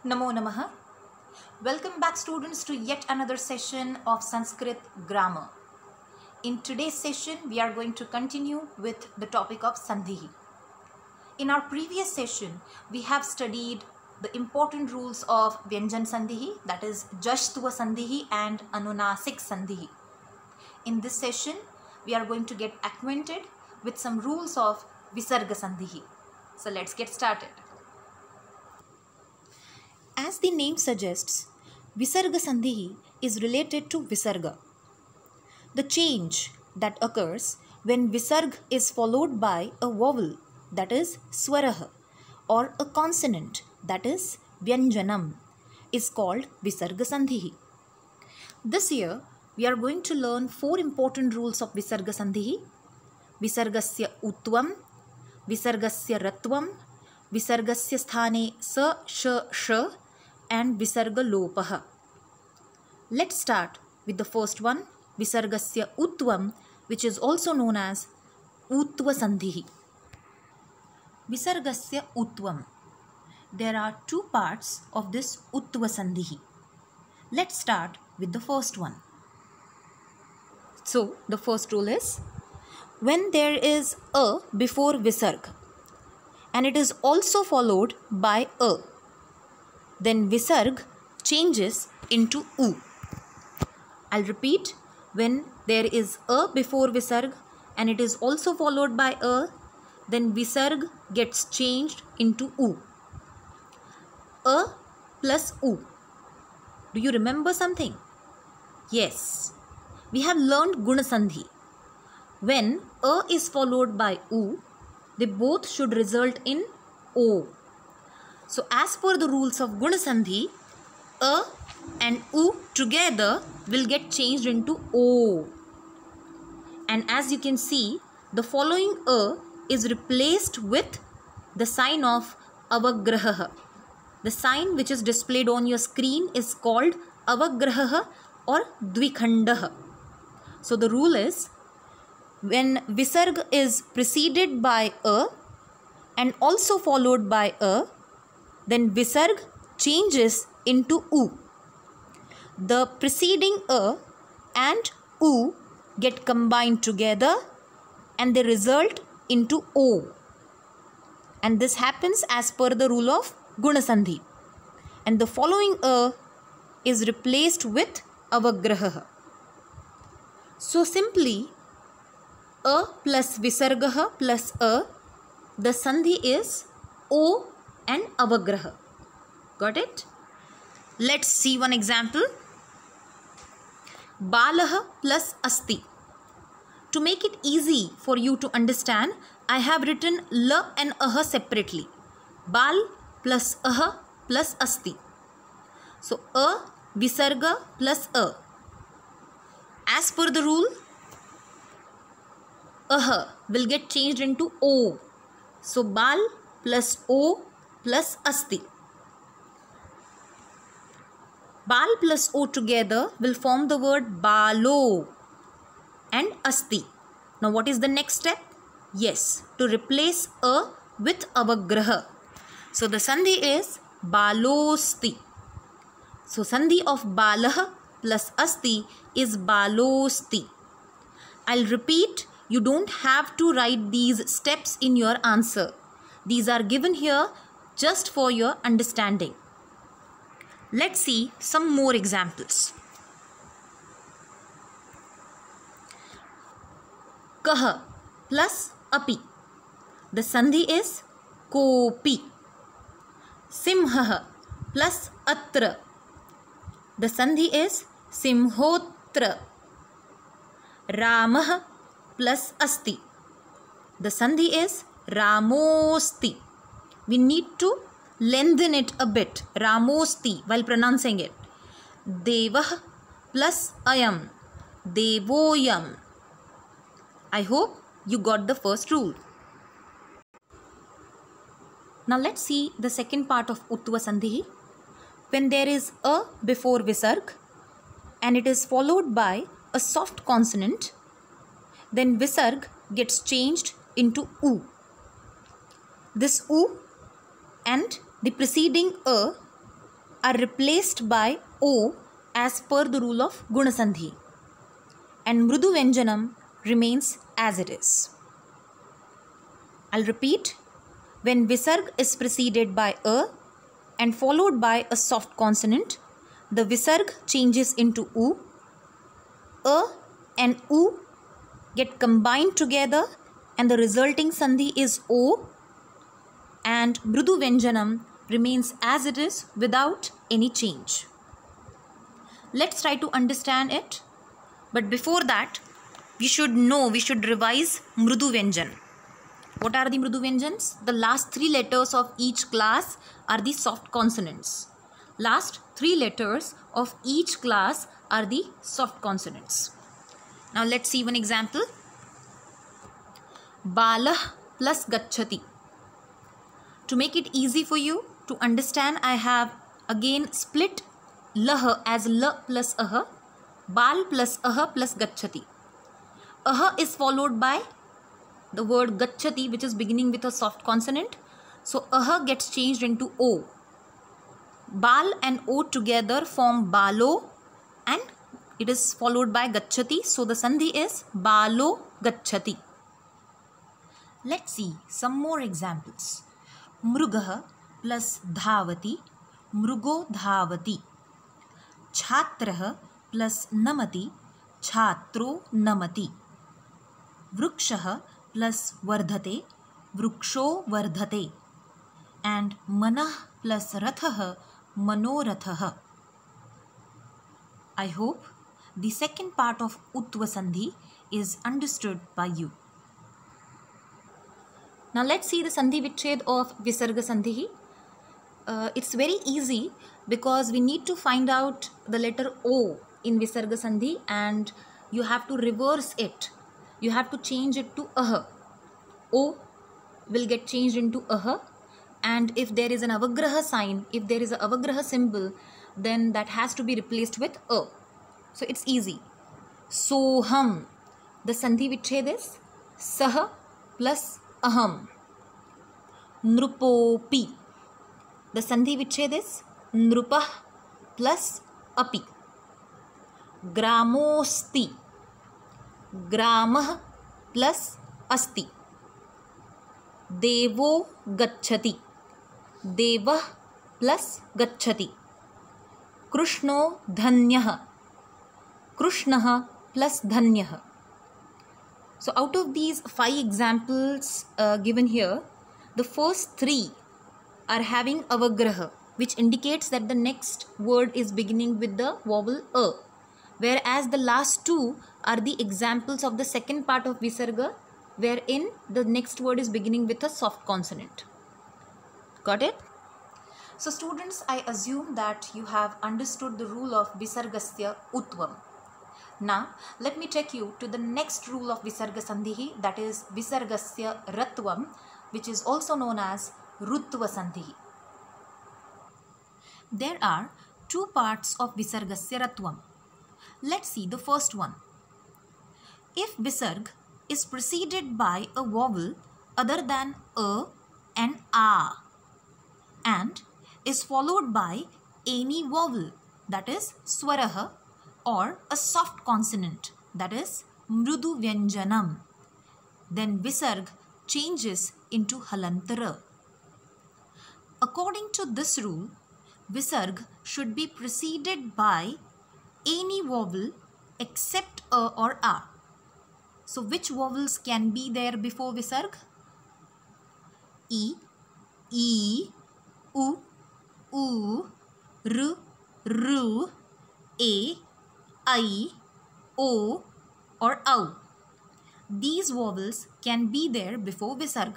Namo Namaha. Welcome back, students, to yet another session of Sanskrit grammar. In today's session, we are going to continue with the topic of Sandhi. In our previous session, we have studied the important rules of Vyanjan Sandhi, that is Jashtva Sandhi and Anunasik Sandhi. In this session, we are going to get acquainted with some rules of Visarga Sandhi. So let's get started. As the name suggests, Visarga Sandhi is related to Visarga, the change that occurs when Visarga is followed by a vowel, that is Swaraha, or a consonant, that is Vyanjanam, is called Visarga Sandhi. This year, we are going to learn 4 important rules of Visarga Sandhi: Visargasya Utvam, Visargasya Ratvam, Visargasya Sthane Sa, Sh, and Visarga Lopaha. Let's start with the first one, Visargasya Utvam, which is also known as Utva Sandhi. Visargasya Utvam. There are 2 parts of this Utva Sandhi. Let's start with the first one. So, the first rule is, when there is a before Visarga and it is also followed by a, then Visarga changes into U. I'll repeat, when there is a before Visarga and it is also followed by a, then Visarga gets changed into U. A plus U. Do you remember something? Yes, we have learned Guna Sandhi. When a is followed by U, they both should result in O. So as per the rules of Guna Sandhi, a and U together will get changed into O. And as you can see, the following a is replaced with the sign of Avagraha. The sign which is displayed on your screen is called Avagraha or Dvikhandaha. So the rule is, when Visarga is preceded by a and also followed by a, then Visarga changes into U. The preceding a and U get combined together and they result into O. And this happens as per the rule of Guna Sandhi. And the following a is replaced with Avagraha. So simply, a plus Visargaha plus a, the Sandhi is O and Avagraha. Got it? Let's see one example. Balaha plus Asti. To make it easy for you to understand, I have written La and Aha separately. Bal plus Aha plus Asti. So a Visarga plus a. As per the rule, Aha will get changed into O. So Bal plus O plus Asti. Bal plus O together will form the word Balo and Asti. Now what is the next step? Yes, to replace a with Avagraha. So the Sandhi is Balosti. So Sandhi of Balaha plus Asti is Balosti. I'll repeat, you don't have to write these steps in your answer. These are given here just for your understanding. Let's see some more examples. Kaha plus Api. The Sandhi is Kopi. Simhaha plus Atra. The Sandhi is Simhotra. Ramaha plus Asti. The Sandhi is Ramosti. We need to lengthen it a bit, Ramosti, while pronouncing it. Devah plus Ayam. Devoyam. I hope you got the first rule. Now let's see the second part of Utva Sandhi. When there is a before Visarga and it is followed by a soft consonant, then Visarga gets changed into U. This U and the preceding a are replaced by O as per the rule of Gunasandhi, and Mrudu Vyanjanam remains as it is. I'll repeat. When Visarg is preceded by A and followed by a soft consonant, the Visarg changes into U. A and U get combined together and the resulting Sandhi is O, and Mrudu Vyanjanam remains as it is without any change. Let's try to understand it. But before that, we should revise Mrudu Vyanjan. What are the Mrudu Vyanjans? The last 3 letters of each class are the soft consonants. Last 3 letters of each class are the soft consonants. Now let's see one example. Balah plus Gacchati. To make it easy for you to understand, I have again split Lah as L plus Ah, Bal plus Ah plus Gacchati. Ah is followed by the word Gacchati, which is beginning with a soft consonant. So Ah gets changed into O. Bal and O together form Balo, and it is followed by Gacchati. So the Sandhi is Balo Gacchati. Let's see some more examples. Mrugah plus Dhavati, Mrugo Dhavati. Chhatrah plus Namati, Chhatro Namati. Vrukshah plus Vardhate, Vruksho Vardhate. And Manah plus Rathah, Manorathah. I hope the second part of Utva Sandhi is understood by you. Now let's see the Sandhi Vichhed of Visarga Sandhi. It's very easy because we need to find out the letter O in Visarga Sandhi and you have to reverse it. You have to change it to Ah. O will get changed into Ah, and if there is an Avagraha sign, if there is an Avagraha symbol, then that has to be replaced with A. So it's easy. Soham. The Sandhi Vichhed is Sah plus Aham. Nrupopi. The Sandhi Vichhed is Nrupah plus Api. Gramosti. Gramah plus Asti. Devo Gacchati. Devah plus Gacchati. Krishno Dhanyah. Krishnah plus Dhanyah. So out of these 5 examples given here, the first 3 are having Avagraha, which indicates that the next word is beginning with the vowel A, whereas the last 2 are the examples of the second part of Visarga, wherein the next word is beginning with a soft consonant. Got it? So students, I assume that you have understood the rule of Visargasya Utvam. Now let me take you to the next rule of Visarga Sandhi, that is Visargasya Ratvam, which is also known as Rutva Sandhi. There are 2 parts of Visargasya Ratvam. Let's see the first one. If Visarg is preceded by a vowel other than A and A and is followed by any vowel, that is Swaraha, or a soft consonant, that is Mrudu Vyanjanam, then Visarg changes into Halantara. According to this rule, Visarg should be preceded by any vowel except A or A. So which vowels can be there before Visarg? E, U, R, Ru, A, I, O or Au. These vowels can be there before Visarg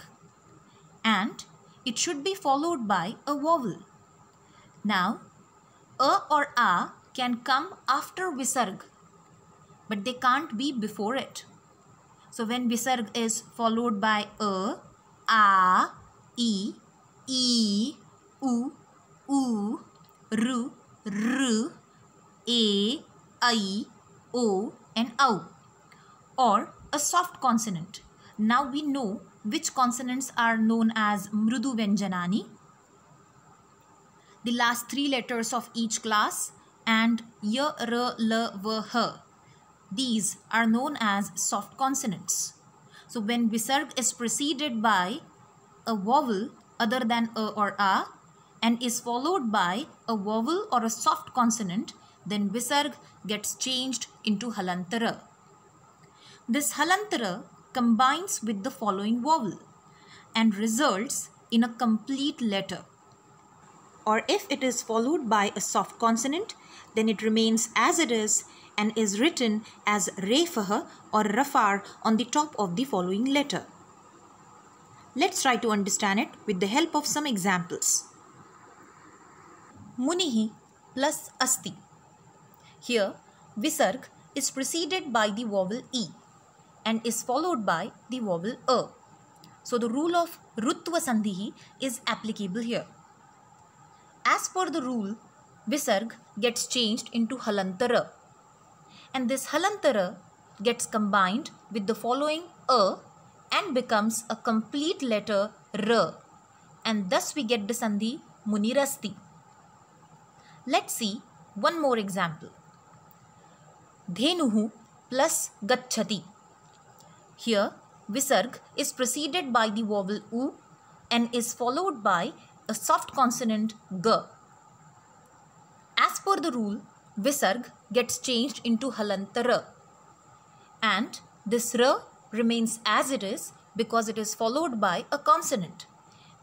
and it should be followed by a vowel. Now, A or A can come after Visarg, but they can't be before it. So when Visarg is followed by A, E, U, R, A, I, O and Au, or a soft consonant. Now we know which consonants are known as Mrudu Vyanjanani. the last three letters of each class, and y, r, l, v, h. These are known as soft consonants. So when visarg is preceded by a vowel other than a or a and is followed by a vowel or a soft consonant, then visarg gets changed into halantara. This halantara combines with the following vowel and results in a complete letter. Or if it is followed by a soft consonant, then it remains as it is and is written as refah or rafar on the top of the following letter. Let's try to understand it with the help of some examples. Munihi plus asti. Here, visarg is preceded by the vowel e and is followed by the vowel a. So the rule of rutva sandhi is applicable here. As per the rule, visarg gets changed into halantara, and this halantara gets combined with the following a and becomes a complete letter r, and thus we get the sandhi munirasti. Let's see one more example. Dhenuhu plus gacchati. Here, visarg is preceded by the vowel u and is followed by a soft consonant g. As per the rule, visarg gets changed into halantara, and this r remains as it is because it is followed by a consonant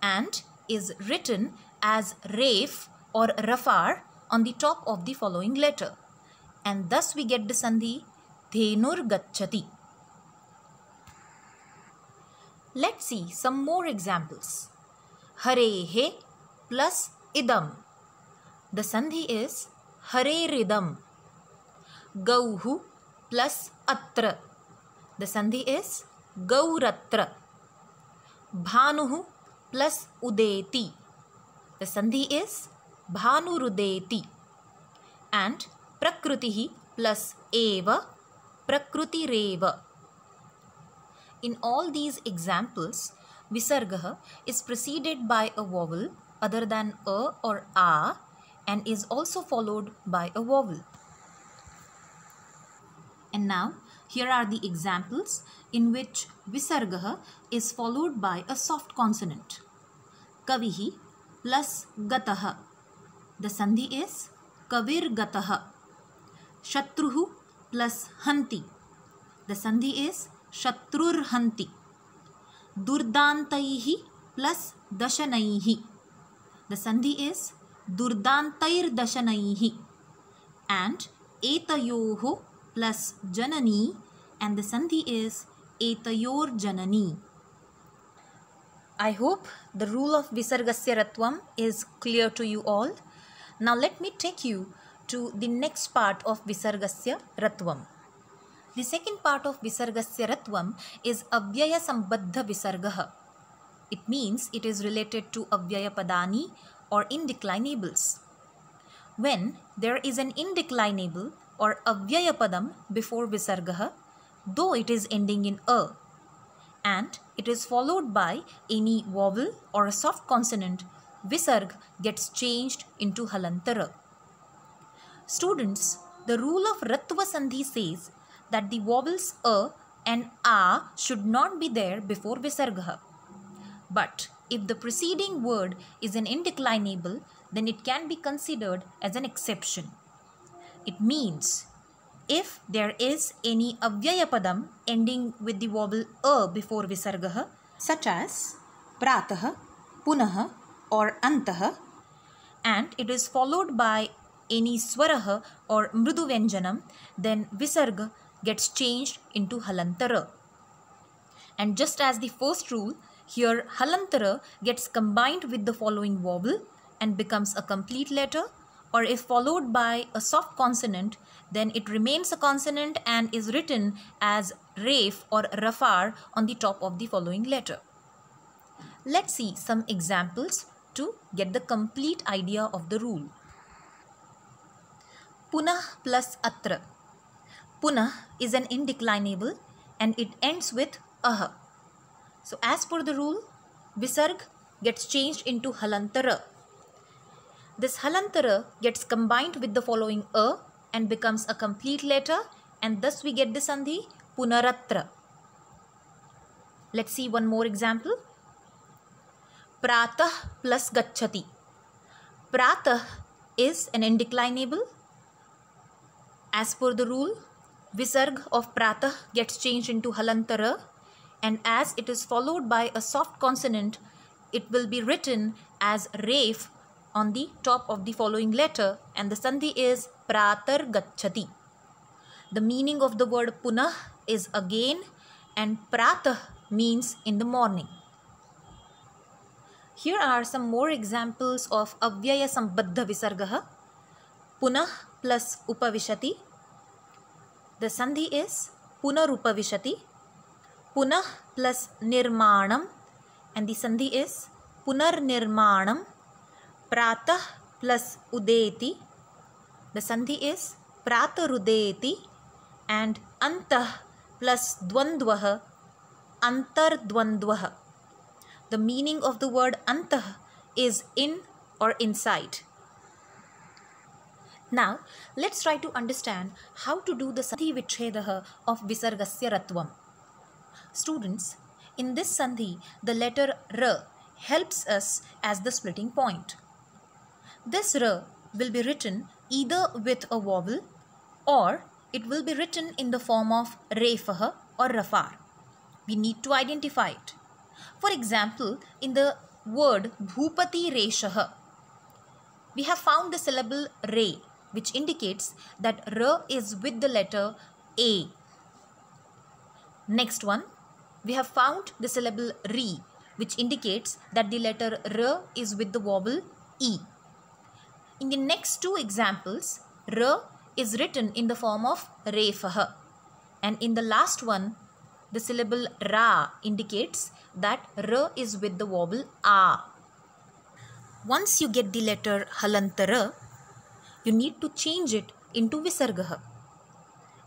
and is written as ref or rafar on the top of the following letter, and thus we get the sandhi dhenur gacchati. Let's see some more examples. Harehe plus idam. The sandhi is hareridam. Gauhu plus atra. The sandhi is gauratra. Bhanuhu plus udeti. The sandhi is bhanurudeti. And prakrutihi plus eva, prakrutireva. In all these examples, visarga is preceded by a vowel other than a or a and is also followed by a vowel. And now, here are the examples in which visarga is followed by a soft consonant. Kavihi plus gataha. The sandhi is kavir gataha. Shatruhu plus hanti. The sandhi is shatrur hanti. Durdantaihi plus dashanaihi. The sandhi is durdantair dashanaihi. And etayoho plus janani, and the sandhi is etayor janani. I hope the rule of visargasya ratvam is clear to you all. Now let me take you to the next part of visargasya ratvam. The second part of visargasya ratvam is avyaya sambaddha visargaha. It means it is related to avyaya padani or indeclinables. When there is an indeclinable or avyaya padam before visargaha, though it is ending in a, and it is followed by any vowel or a soft consonant, visarg gets changed into halantara. Students, the rule of ratva sandhi says that the vowels a and a should not be there before visarga. But if the preceding word is an indeclinable, then it can be considered as an exception. It means if there is any avyaya padam ending with the vowel a before visarga, such as pratah, punah or antah, and it is followed by any swaraha or mrudu vyanjanam, then visarga gets changed into halantara. And just as the first rule, here halantara gets combined with the following vowel and becomes a complete letter, or if followed by a soft consonant, then it remains a consonant and is written as ref or rafar on the top of the following letter. Let's see some examples to get the complete idea of the rule. Punah plus atra. Punah is an indeclinable and it ends with aha. So as per the rule, visarg gets changed into halantara. This halantara gets combined with the following a and becomes a complete letter, and thus we get the sandhi punaratra. Let's see one more example. Pratah plus gacchati. Pratah is an indeclinable. As per the rule, visarg of pratah gets changed into halantara, and as it is followed by a soft consonant, it will be written as ref on the top of the following letter, and the sandhi is pratar gacchati. The meaning of the word punah is again, and pratah means in the morning. Here are some more examples of avyaya sambaddha visargah. Punah plus upavishati. The sandhi is punarupavishati. Punah plus nirmanam, and the sandhi is punarnirmanam. Pratah plus udeti. The sandhi is pratarudeti. And antah plus dvandvah, antardvandvah. The meaning of the word antah is in or inside. Now, let's try to understand how to do the sandhi vichhedah of visargasya ratvam. Students, in this sandhi, the letter R helps us as the splitting point. This R will be written either with a vowel or it will be written in the form of refah or rafar. We need to identify it. For example, in the word bhupati reshah, we have found the syllable re, which indicates that R is with the letter A. Next one, we have found the syllable ri, which indicates that the letter R is with the vowel E. In the next two examples, R is written in the form of refah, and in the last one, the syllable ra indicates that R is with the vowel A. Once you get the letter halantara, you need to change it into visargah,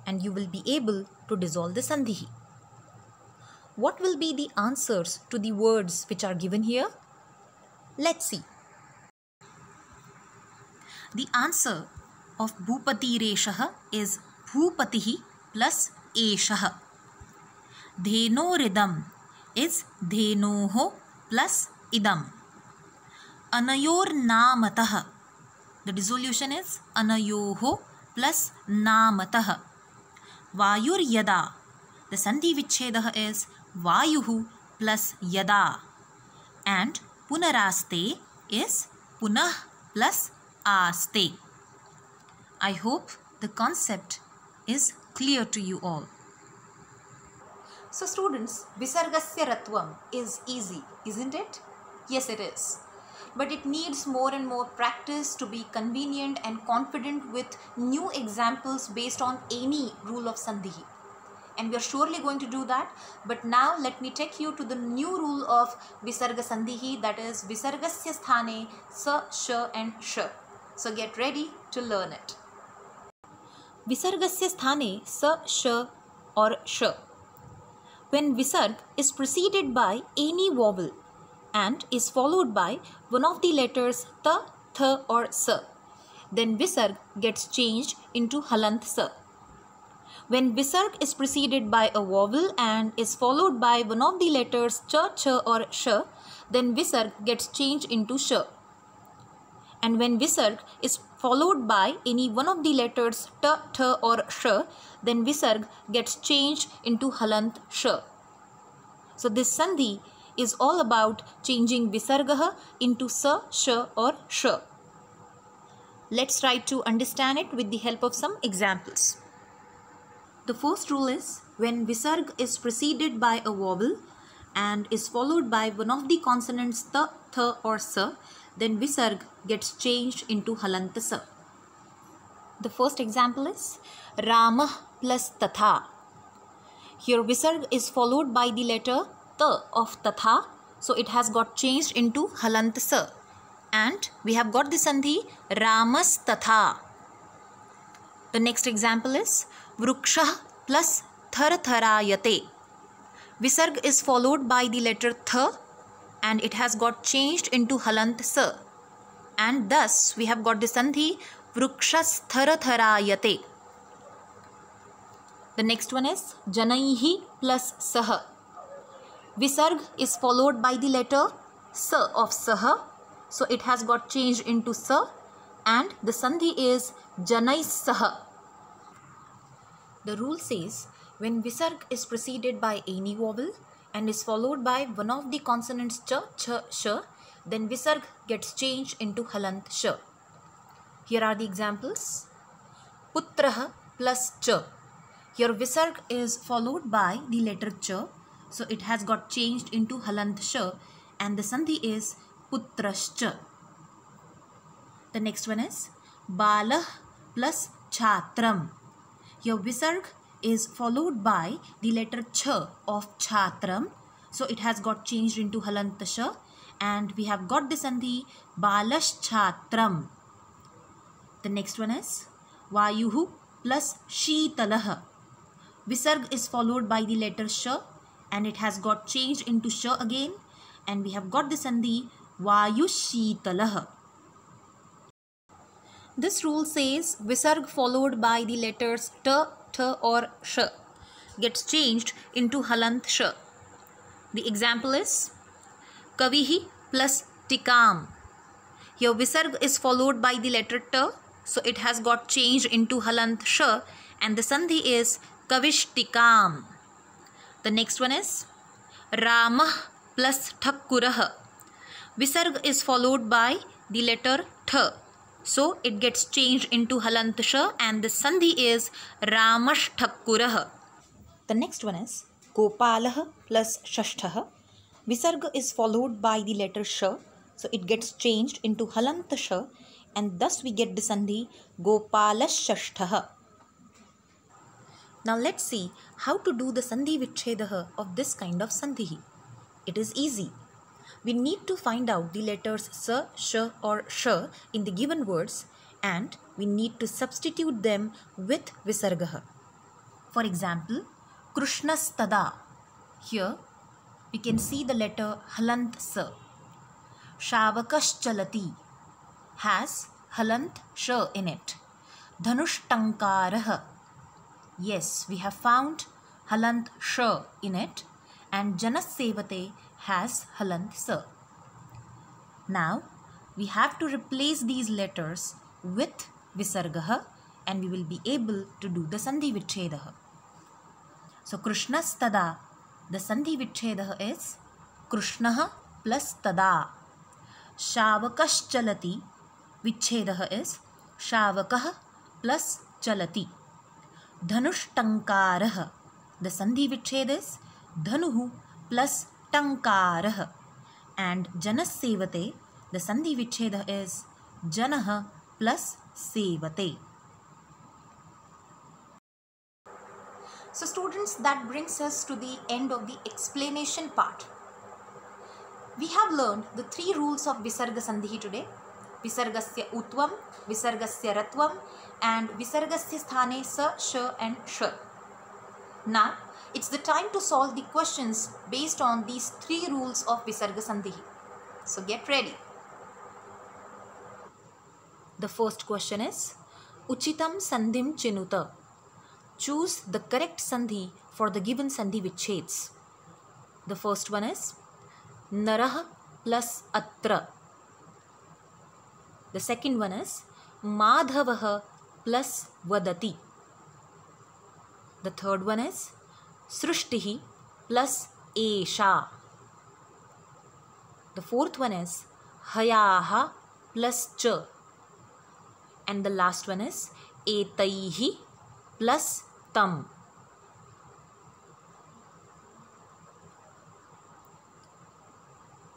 and you will be able to dissolve the sandhi. What will be the answers to the words which are given here? Let's see. The answer of bhupati reshah is bhupatihi plus eshah. Dhenoridam is dhenoho plus idam. Anayor namatah. The dissolution is anayoho plus namatah. Vayur yada. The sandhi vichhedah is vayuhu plus yada. And punaraste is punah plus aste. I hope the concept is clear to you all. So students, visargasya ratvam is easy, isn't it? Yes, it is. But it needs more and more practice to be convenient and confident with new examples based on any rule of sandhi. And we are surely going to do that. But now let me take you to the new rule of visarga sandhi, that is visargasya sthane sa, sh and sh. So get ready to learn it. Visargasya sthane sa, sh or sh. When visarg is preceded by any vowel and is followed by one of the letters ta, th or sa, then visarg gets changed into halant sa. When visarg is preceded by a vowel and is followed by one of the letters cha, ch or sh, then visarg gets changed into sh. And when visarg is followed by any one of the letters ta, th or sh, then visarg gets changed into halant sh. So this sandhi is all about changing visargah into sa, sh or sh. Let's try to understand it with the help of some examples. The first rule is when visarg is preceded by a vowel and is followed by one of the consonants ta, th or sa, then visarg gets changed into halant sa. The first example is Ramah plus Tatha. Here visarg is followed by the letter ta of Tatha, so it has got changed into halant sa. And we have got the sandhi Ramas Tatha. The next example is Vrukshah plus Thartharayate. Visarg is followed by the letter th and it has got changed into halant sa. and thus we have got the sandhi vrukshastharatharayate. The next one is janaihi plus sah. Visarg is followed by the letter sa of sah, so it has got changed into sa, and the sandhi is janai sah. The rule says when visarg is preceded by any vowel and is followed by one of the consonants ch, sh, then visarg gets changed into halant sh. Here are the examples. Putrah plus ch. Here visarg is followed by the letter ch, so it has got changed into halant sh, and the sandhi is putrascha. The next one is balah plus chatram. Here visarg is followed by the letter ch of chatram, so it has got changed into halant sh, and we have got the sandhi balaschatram. The next one is vayuhu plus sheetalah. Visarg is followed by the letter sh, and it has got changed into sh again, and we have got the sandhi vayusheetalah. This rule says visarg followed by the letters t, or sh gets changed into halant sh. The example is kavihi plus tikam. Here visarg is followed by the letter t, so it has got changed into halant sh, and the sandhi is kavishtikam. The next one is ramah plus thakkurah. Visarg is followed by the letter th, so it gets changed into halant sh, and the sandhi is ramashthakkurah. The next one is gopalah plus shashtah. Visarga is followed by the letter sh, so it gets changed into halant sh, and thus we get the sandhi gopalashashtah. Now let's see how to do the sandhi vichhedah of this kind of sandhi. It is easy. We need to find out the letters sa, sh or sh in the given words, and we need to substitute them with visargah. For example, krishnastada. Here we can see the letter halant sa. Shavakaschalati has halant sh in it. Dhanushtankarah. Yes, we have found halant sh in it, and Janasevate has halant sa. Now we have to replace these letters with visargah, and we will be able to do the sandhi vichhedah. So krishnastada, the sandhi vichhedah is krishnah plus tada. Shavakaschalati, vichhedah is shavakah plus chalati. Dhanushtankarah, the sandhi vichhed is dhanuhu plus tankarah, and janasevate, the sandhi vichhedah is janah plus sevate. So students, that brings us to the end of the explanation part. We have learned the three rules of visarga sandhi today: visargasya utvam, visargasya ratvam, and visargasya sthane sa, sh and sh. Now it's the time to solve the questions based on these three rules of visarga sandhi. So get ready. The first question is uchitam sandhim chinuta. Choose the correct sandhi for the given sandhi vichheds. The first one is narah plus atra. The second one is madhavah plus vadati. The third one is srushtihi plus esha. The fourth one is hayaha plus cha. And the last one is etaihi plus tam.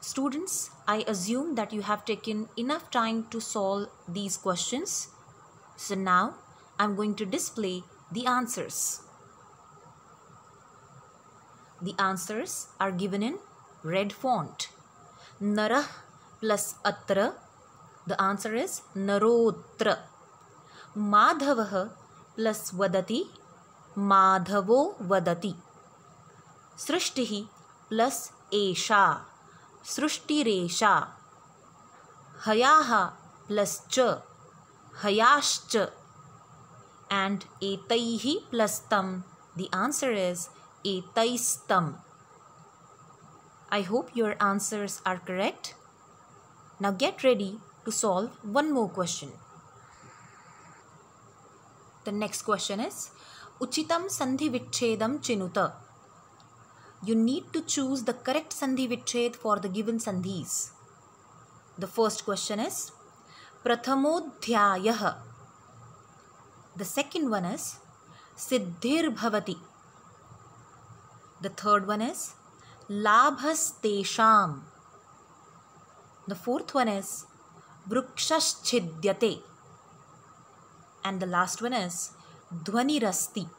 Students, I assume that you have taken enough time to solve these questions. So now I'm going to display the answers. The answers are given in red font. Narah plus atra, the answer is narotra. Madhavah plus vadati, madhavo vadati. Srishtihi plus esha, srushtiresha. Hayaha plus ch, hayascha, and etaihi plus tam. The answer is etaistam. I hope your answers are correct. Now get ready to solve one more question. The next question is Uchitam Sandhi Vichedam Chinuta. You need to choose the correct Sandhi Vichhed for the given Sandhis. The first question is Prathamodhyayah. The second one is Siddhir Bhavati. The third one is Labhas Tesham. The fourth one is Vrukshaschidyate. And the last one is Dhvanirasti.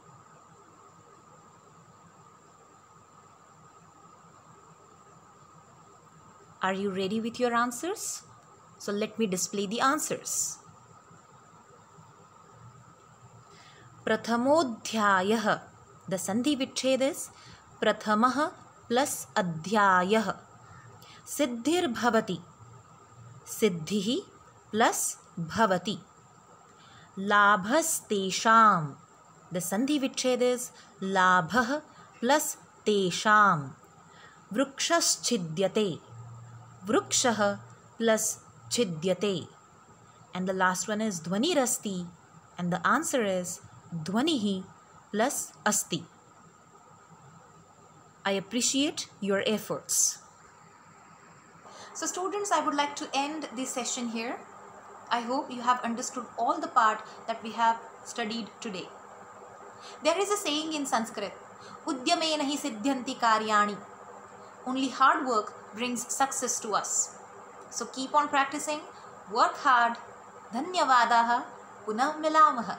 Are you ready with your answers? So let me display the answers. Prathamodhyayah. The Sandhi Vichhed is Prathamah plus Adhyayah. Siddhir Bhavati. Siddhihi plus Bhavati. Labhas Tesham. The Sandhi Vichhed is Labhah plus Tesham. Vrukshaschidyate. Vrukshah plus Chidyate. And the last one is Dhvanirasti. And the answer is Dhvanihi plus Asti. I appreciate your efforts. So students, I would like to end this session here. I hope you have understood all the part that we have studied today. There is a saying in Sanskrit, Udyamena hi siddhyanti karyani. Only hard work brings success to us. So keep on practicing, work hard. Dhanyavadaha. Punah milamaha.